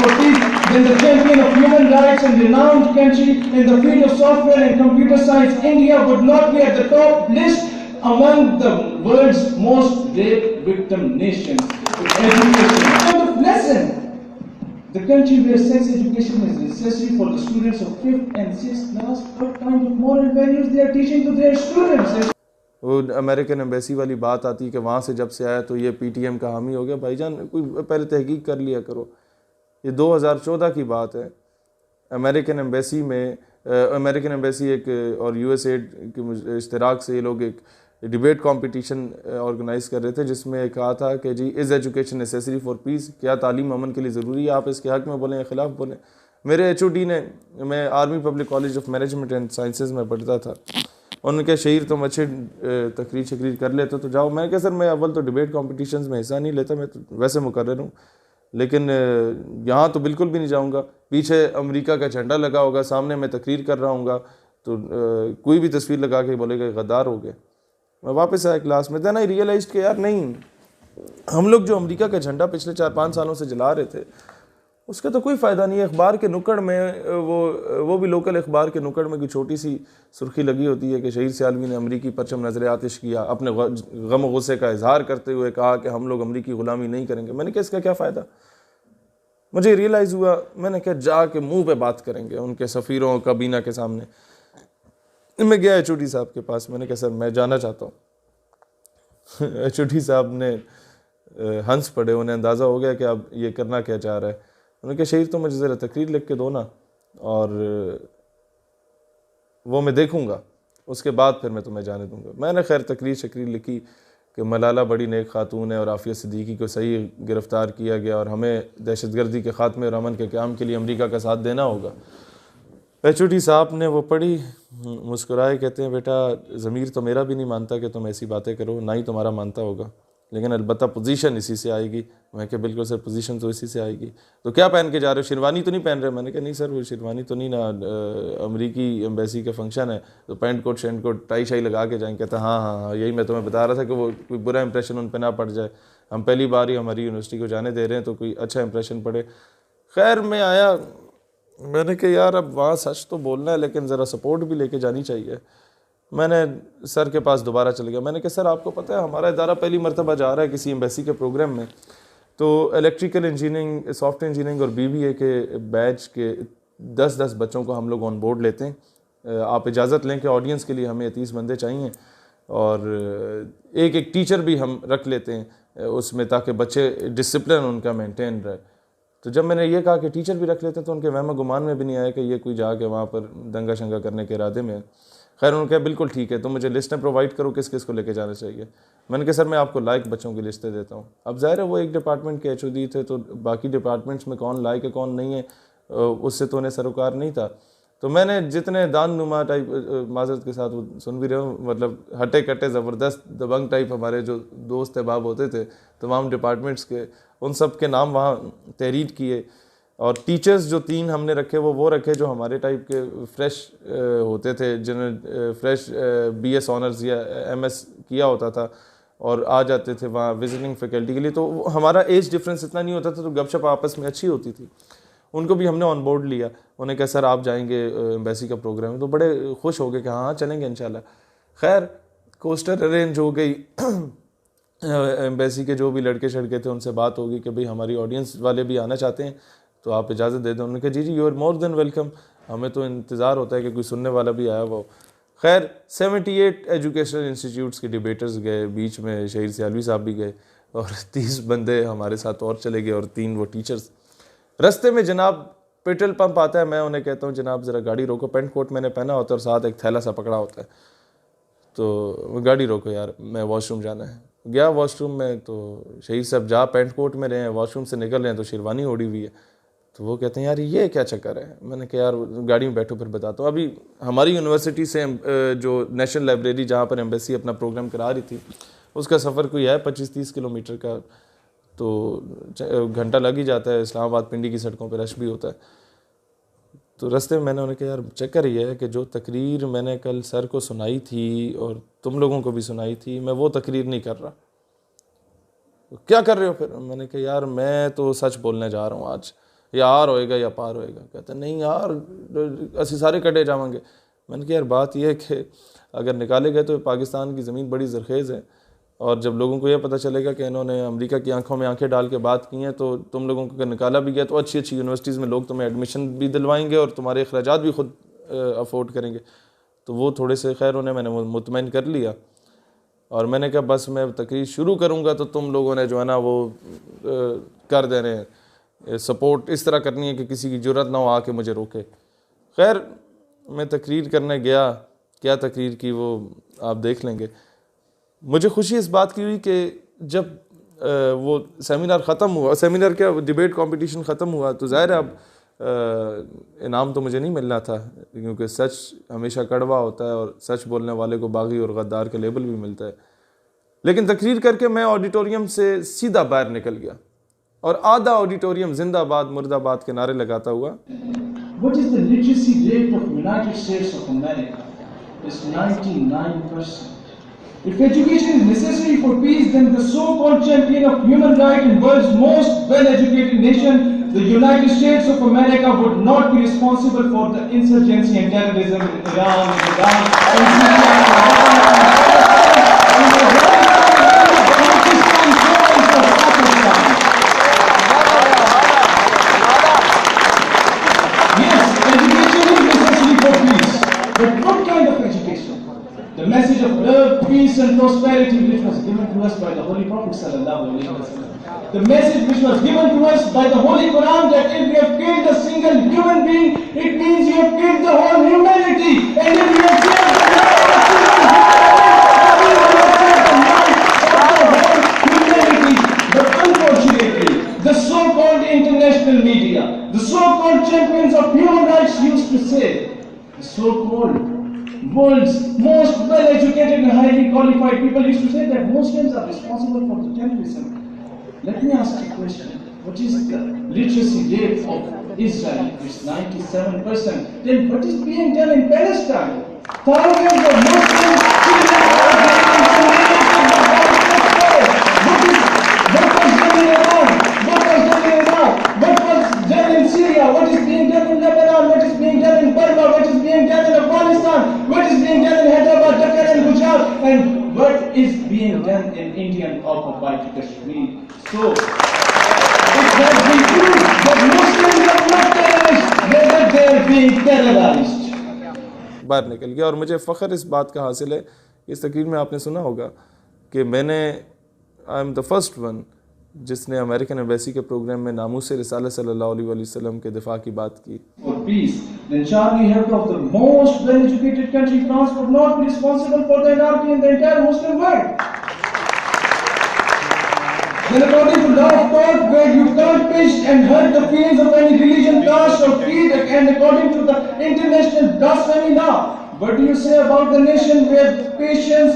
for peace, then the champion of human rights and renowned country in the field of software and computer science, India would not be at the top list among the world's most rape victim nations. Education. Kind of lesson. The country where sex education is necessary for the students of 5th and 6th class, what kind of moral values they are teaching to their students? वो American embassy वाली बात आती है कि वहाँ से जब से आया तो ये पीटीएम का हामी हो गया। भाईजान कोई पहले तहकीक कर लिया करो। ये 2014 की बात है। अमेरिकन एम्बेसी में अमेरिकन एम्बेसी एक और यूएसएड के इश्तराक से ये लोग एक डिबेट कंपटीशन ऑर्गेनाइज कर रहे थे, जिसमें कहा था कि जी is education necessary for peace, क्या तालीम अमन के लिए ज़रूरी है, आप इसके हक़ में बोलें या ख़िलाफ़ बोलें। मेरे एचओडी ने, मैं army public college of management and sciences में पढ़ता था, उनके शहीर तुम अच्छे तकरीर शकरीर कर लेते तो जाओ। मैंने कहा सर मैं अव्वल तो डिबेट कॉम्पिटिशन्स में हिस्सा नहीं लेता, मैं तो वैसे मुकर्रर हूँ, लेकिन यहाँ तो बिल्कुल भी नहीं जाऊँगा। पीछे अमेरिका का झंडा लगा होगा, सामने मैं तकरीर कर रहा हूँगा तो कोई भी तस्वीर लगा के बोलेगा गद्दार हो गए। मैं वापस आया क्लास में, देन आई रियलाइज्ड कि यार नहीं, हम लोग जो अमेरिका का झंडा पिछले 4-5 सालों से जला रहे थे उसका तो कोई फ़ायदा नहीं है। अखबार के नुक्कड़ में वो भी लोकल अखबार के नुक्कड़ में कोई छोटी सी सुर्खी लगी होती है कि शहीद सियालवी ने अमरीकी परचम नजर आतिश किया, अपने गम गुस्से का इजहार करते हुए कहा कि हम लोग अमरीकी ग़ुलामी नहीं करेंगे। मैंने कहा इसका क्या फ़ायदा। मुझे रियलाइज़ हुआ, मैंने कहा जाके मुँह पे बात करेंगे उनके सफ़ीरों काबीना के सामने। मैं गया एचओडी साहब के पास, मैंने कहा सर मैं जाना चाहता हूँ। एचओडी साहब ने हंस पड़े, उन्हें अंदाज़ा हो गया कि अब ये करना क्या चाह रहा है। उन्होंने कहा शहीद तो मुझे ज़रा तकरीर लिख के दो ना, और वो मैं देखूँगा, उसके बाद फिर मैं तुम्हें जाने दूँगा। मैंने खैर तकरीर शकरीर लिखी कि मलाला बड़ी नेक खातून है और आफिया सिद्दीकी को सही गिरफ़्तार किया गया और हमें दहशतगर्दी के ख़ात्मे और अमन के क़याम के लिए अमरीका का साथ देना होगा। एचओडी साहब ने वो पढ़ी, मुस्कुराए, कहते हैं बेटा ज़मीर तो मेरा भी नहीं मानता कि तुम ऐसी बातें करो, ना ही तुम्हारा मानता होगा, लेकिन अलबत्ता पोजीशन इसी से आएगी। मैं क्या बिल्कुल सर पोजीशन तो इसी से आएगी। तो क्या पहन के जा रहे हो, शेरवानी तो नहीं पहन रहे? मैंने कहा नहीं सर वो शेरवानी तो नहीं ना, अमरीकी एम्बेसी का फंक्शन है तो पैंट कोट शैंट कोट टाई शाई लगा के जाएंगे। कहता हाँ, यही मैं तुम्हें बता रहा था कि वो कोई बुरा इंप्रेशन उन पर ना पड़ जाए। हम पहली बार ही हमारी यूनिवर्सिटी को जाने दे रहे हैं तो कोई अच्छा इंप्रेशन पड़े। खैर मैं आया, मैंने कहा यार अब वहाँ सच तो बोलना है लेकिन ज़रा सपोर्ट भी लेके जानी चाहिए। मैंने सर के पास दोबारा चले गया। मैंने कहा सर आपको पता है हमारा इदारा पहली मरतबा जा रहा है किसी एम्बेसी के प्रोग्राम में, तो इलेक्ट्रिकल इंजीनियरिंग, सॉफ्टवेयर इंजीनियरिंग और बीबीए के बैच के 10-10 बच्चों को हम लोग ऑन बोर्ड लेते हैं। आप इजाज़त लें कि ऑडियंस के लिए हमें 30 बंदे चाहिए और एक टीचर भी हम रख लेते हैं उसमें, ताकि बच्चे डिसिप्लिन उनका मेंटेन रहे। तो जब मैंने ये कहा कि टीचर भी रख लेते हैं तो उनके वहम गुमान में भी नहीं आया कि ये कोई जाके वहाँ पर दंगा शंगा करने के इरादे में। खैर उन्होंने कहा बिल्कुल ठीक है, तो मुझे लिस्टें प्रोवाइड करो किस किस को लेके जाना चाहिए। मैंने कहा सर मैं आपको लायक बच्चों की लिस्टें देता हूँ। अब ज़ाहिर है वो एक डिपार्टमेंट के एचओडी थे तो बाकी डिपार्टमेंट्स में कौन लायक है कौन नहीं है उससे तो उन्हें सरोकार नहीं था। तो मैंने जितने दान नुमा टाइप, माजरत के साथ वो सुन भी रहे हो, मतलब हटे कटे ज़बरदस्त दबंग टाइप हमारे जो दोस्त अहबाब होते थे तमाम डिपार्टमेंट्स के, उन सब के नाम वहाँ तहरीर किए। और टीचर्स जो 3 हमने रखे वो रखे जो हमारे टाइप के फ्रेश होते थे, जिन्होंने फ्रेश बीएस ऑनर्स या एमएस किया होता था और आ जाते थे वहाँ विजिटिंग फैकल्टी के लिए। तो हमारा एज डिफरेंस इतना नहीं होता था, तो गपशप आपस में अच्छी होती थी। उनको भी हमने ऑन बोर्ड लिया। उन्हें कहा सर आप जाएंगे एम्बेसी का प्रोग्राम है, तो बड़े खुश हो गए कि हाँ चलेंगे इंशाल्लाह। खैर कोस्टर अरेंज हो गई। एम्बेसी के जो भी लड़के शड़के थे उनसे बात होगी कि भाई हमारी ऑडियंस वाले भी आना चाहते हैं तो आप इजाज़त दे दें। उन्होंने कहा जी you are more than welcome, हमें तो इंतज़ार होता है कि कोई सुनने वाला भी आया हुआ हो। खैर 78 एजुकेशनल इंस्टीट्यूट्स के डिबेटर्स गए, बीच में शहीद सियालवी साहब भी गए और 30 बंदे हमारे साथ और चले गए और 3 वो टीचर्स। रास्ते में जनाब पेट्रोल पंप आता है, मैं उन्हें कहता हूँ जनाब ज़रा गाड़ी रोको। पेंट कोट मैंने पहना होता है और साथ एक थैला सा पकड़ा होता है, तो गाड़ी रोको यार मैं वॉशरूम जाना है। गया वॉशरूम में तो शहीद साहब जा पेंट कोट में रहे हैं, वॉशरूम से निकल रहे हैं तो शेरवानी ओढ़ी हुई है। तो वो कहते हैं यार ये क्या चक्कर है। मैंने कहा यार गाड़ी में बैठो फिर बताता हूँ। अभी हमारी यूनिवर्सिटी से जो नेशनल लाइब्रेरी जहाँ पर एम्बेसी अपना प्रोग्राम करा रही थी उसका सफ़र कोई है 25-30 किलोमीटर का, तो घंटा लग ही जाता है। इस्लामाबाद पिंडी की सड़कों पर रश भी होता है। तो रास्ते में मैंने उन्हें कहा यार चक्कर ये है कि जो तकरीर मैंने कल सर को सुनाई थी और तुम लोगों को भी सुनाई थी, मैं वो तकरीर नहीं कर रहा। तो क्या कर रहे हो फिर? मैंने कहा यार मैं तो सच बोलने जा रहा हूँ आज। या आर होएगा या पार होएगा। कहते नहीं यार असी सारे कटे जाएंगे। मैंने कहा यार बात यह है कि अगर निकाले गए तो पाकिस्तान की ज़मीन बड़ी ज़रखेज़ है, और जब लोगों को यह पता चलेगा कि इन्होंने अमेरिका की आंखों में आंखें डाल के बात की हैं, तो तुम लोगों को अगर निकाला भी गया तो अच्छी अच्छी यूनिवर्सिटीज़ में लोग तुम्हें एडमिशन भी दिलवाएंगे और तुम्हारे अखराजात भी खुद अफोर्ड करेंगे। तो वो थोड़े से खैर उन्हें मैंने मुतमईन कर लिया, और मैंने कहा बस मैं तकरीर शुरू करूँगा तो तुम लोगों ने जो है ना वो कर देने हैं, सपोर्ट इस तरह करनी है कि किसी की ज़रूरत ना हो आके मुझे रोके। खैर मैं तकरीर करने गया, क्या तकरीर की वो आप देख लेंगे। मुझे खुशी इस बात की हुई कि जब वो सेमिनार ख़त्म हुआ, सेमिनार क्या डिबेट कंपटीशन ख़त्म हुआ, तो ज़ाहिर है अब इनाम तो मुझे नहीं मिलना था, क्योंकि सच हमेशा कड़वा होता है और सच बोलने वाले को बागी और गद्दार का लेबल भी मिलता है। लेकिन तकरीर करके मैं ऑडिटोरियम से सीधा बाहर निकल गया और आधा ऑडिटोरियम जिंदाबाद मुर्दाबाद के नारे लगाता हुआ। What is the literacy rate of United States of America? It's 99%. If education is necessary for peace, then the so-called champion of human rights and world's most well-educated nation, the United States of America, would not be responsible for the insurgency and terrorism in Iran, in Iraq, in Syria, in Pakistan, Yes, education is necessary for peace. But what kind of education? The message of love, peace and prosperity which was given to us by the Holy Prophet sallallahu alaihi wasallam. The message which was given to us by the Holy Quran, that if you have killed a single human being, it means you have killed the whole humanity. And if you have killed the humanity. But unfortunately, the so-called international media, the so-called champions of human rights used to say, the so-called world's most well-educated and highly qualified people used to say that Muslims are responsible for the terrorism. Let me ask you a question. What is the literacy rate of Israel? It's 97%. Then what is being done in Palestine? Thousands of Muslims children are getting what was done in Iran? What was done in Iraq? What was done in Syria? What is being done in Lebanon? What is being done in Burma? What is being done in Afghanistan? What is being done in Hyderabad, Dhaka and Gujarat? And what is being done in Indian occupied Kashmir? So, it has been proved that Muslims are not terrorists, rather they are being terrorized. बाहर निकल गया, और मुझे फ़ख्र इस बात का हासिल है, इस तकरीर में आपने सुना होगा कि I am the first one जिसने अमेरिकन एम्बेसी के प्रोग्राम में नामूस रिसालत सल्लल्लाहु अलैहि वसल्लम के दिफा की बात की। For peace, then Charlie Hebdo of the most well-educated country, France, would not be responsible for the anarchy in the entire Muslim world. Then according to law of God, where you can't pinch and hurt the feelings of any religion, caste or creed, and according to the international blasphemy law, what do you say about the nation where patients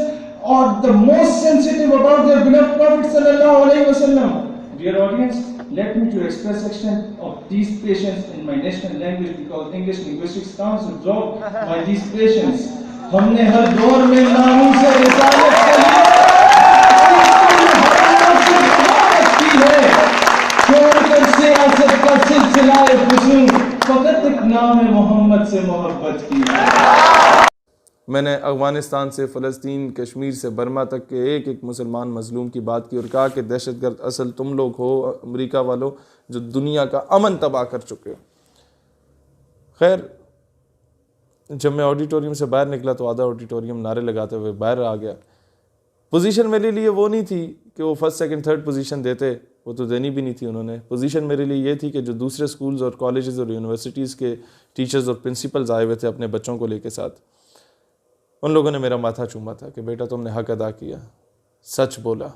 are the most sensitive about their beloved Prophet sallallahu alaihi wasallam? Dear audience, let me to express extent of these patients in my national language, because English linguistics can't absorb by these patients. हमने हर दौर में नामों से रिसालत के लिए छोड़कर सियासत का सिलसिला फ़ुज़ूल, फ़कत एक नाम मोहम्मद से मोहब्बत की। मैंने अफ़गानिस्तान से फ़लस्तीन, कश्मीर से बर्मा तक के एक एक मुसलमान मज़लूम की बात की और कहा कि दहशतगर्द असल तुम लोग हो, अमेरिका वालों, जो दुनिया का अमन तबाह कर चुके हो। खैर जब मैं ऑडिटोरियम से बाहर निकला तो आधा ऑडिटोरियम नारे लगाते हुए बाहर आ गया। पोजीशन मेरे लिए वो नहीं थी कि वो फर्स्ट सेकंड थर्ड पोजीशन देते, वो तो देनी भी नहीं थी उन्होंने। पोजीशन मेरे लिए ये थी कि जो दूसरे स्कूल्स और कॉलेजेस और यूनिवर्सिटीज़ के टीचर्स और प्रिंसिपल्स आए हुए थे अपने बच्चों को लेके साथ, उन लोगों ने मेरा माथा चूमा था कि बेटा तुमने हक अदा किया, सच बोला।